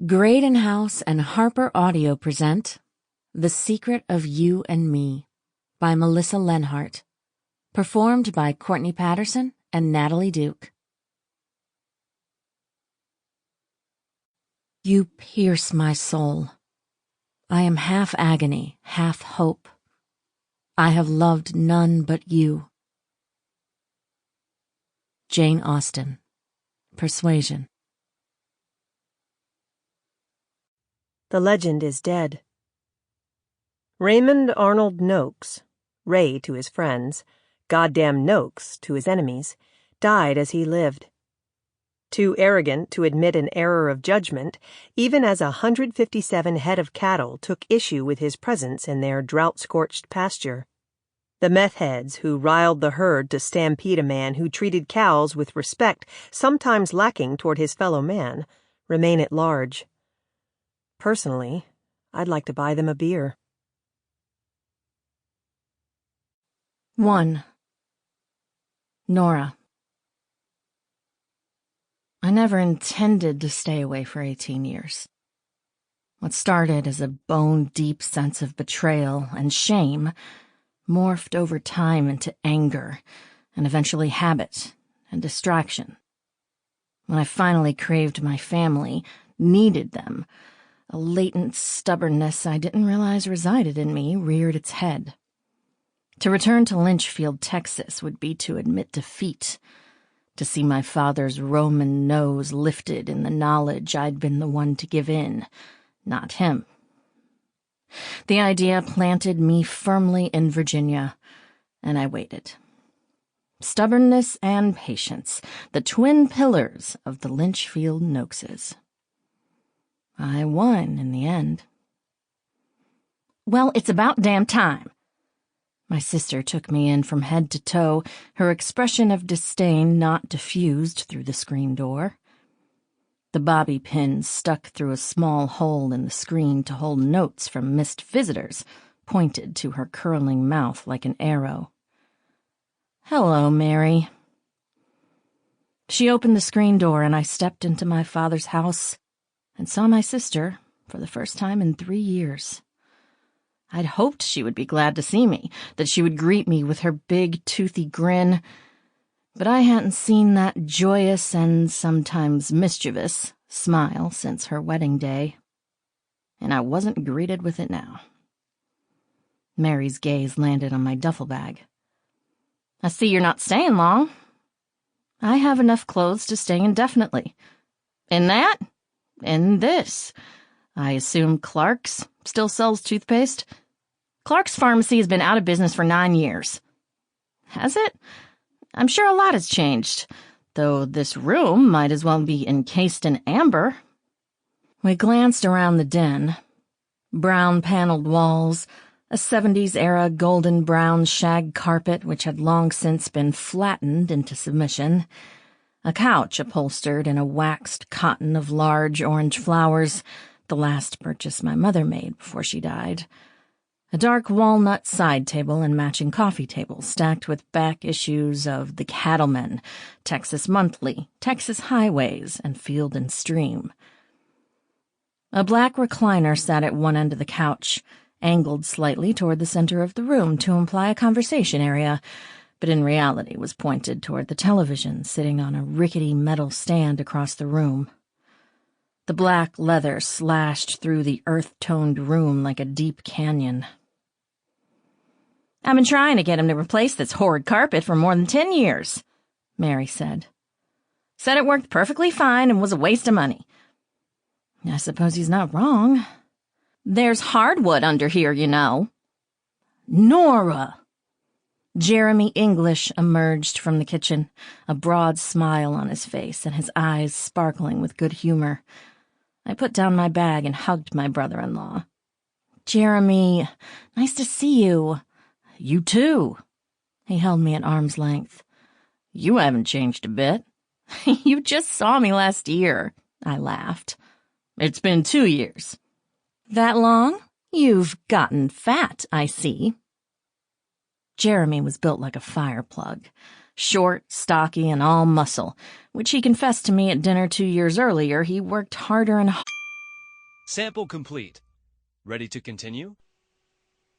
Graydon House and Harper Audio present The Secret of You and Me by Melissa Lenhardt, performed by Courtney Patterson and Natalie Duke. You pierce my soul. I am half agony, half hope. I have loved none but you. Jane Austen, Persuasion. The legend is dead. Raymond Arnold Noakes, Ray to his friends, goddamn Noakes to his enemies, died as he lived. Too arrogant to admit an error of judgment, even as 157 head of cattle took issue with his presence in their drought-scorched pasture. The meth heads who riled the herd to stampede a man who treated cows with respect sometimes lacking toward his fellow man remain at large. Personally, I'd like to buy them a beer. 1. Nora. I never intended to stay away for 18 years. What started as a bone-deep sense of betrayal and shame morphed over time into anger and eventually habit and distraction. When I finally craved my family, needed them, a latent stubbornness I didn't realize resided in me reared its head. To return to Lynchfield, Texas, would be to admit defeat, to see my father's Roman nose lifted in the knowledge I'd been the one to give in, not him. The idea planted me firmly in Virginia, and I waited. Stubbornness and patience, the twin pillars of the Lynchfield Noakeses. I won in the end. Well, it's about damn time. My sister took me in from head to toe, her expression of disdain not diffused through the screen door. The bobby pins stuck through a small hole in the screen to hold notes from missed visitors pointed to her curling mouth like an arrow. Hello, Mary. She opened the screen door and I stepped into my father's house and saw my sister for the first time in 3 years. I'd hoped she would be glad to see me, that she would greet me with her big, toothy grin, but I hadn't seen that joyous and sometimes mischievous smile since her wedding day, and I wasn't greeted with it now. Mary's gaze landed on my duffel bag. I see you're not staying long. I have enough clothes to stay indefinitely. In that? In this. I assume Clark's still sells toothpaste? Clark's Pharmacy has been out of business for 9 years. Has it? I'm sure a lot has changed, though this room might as well be encased in amber. We glanced around the den. Brown-paneled walls, a 70s-era golden-brown shag carpet which had long since been flattened into submission, a couch upholstered in a waxed cotton of large orange flowers, the last purchase my mother made before she died, a dark walnut side table and matching coffee table stacked with back issues of The Cattleman, Texas Monthly, Texas Highways, and Field and Stream. A black recliner sat at one end of the couch, angled slightly toward the center of the room to imply a conversation area, but in reality was pointed toward the television sitting on a rickety metal stand across the room. The black leather slashed through the earth-toned room like a deep canyon. I've been trying to get him to replace this horrid carpet for more than 10 years, Mary said. Said it worked perfectly fine and was a waste of money. I suppose he's not wrong. There's hardwood under here, you know. Nora! Jeremy English emerged from the kitchen, a broad smile on his face and his eyes sparkling with good humor. I put down my bag and hugged my brother-in-law. Jeremy, nice to see you. You too. He held me at arm's length. You haven't changed a bit. You just saw me last year, I laughed. It's been 2 years. That long? You've gotten fat, I see. Jeremy was built like a fire plug, short, stocky, and all muscle, which he confessed to me at dinner 2 years earlier he worked harder and Sample complete. Ready to continue?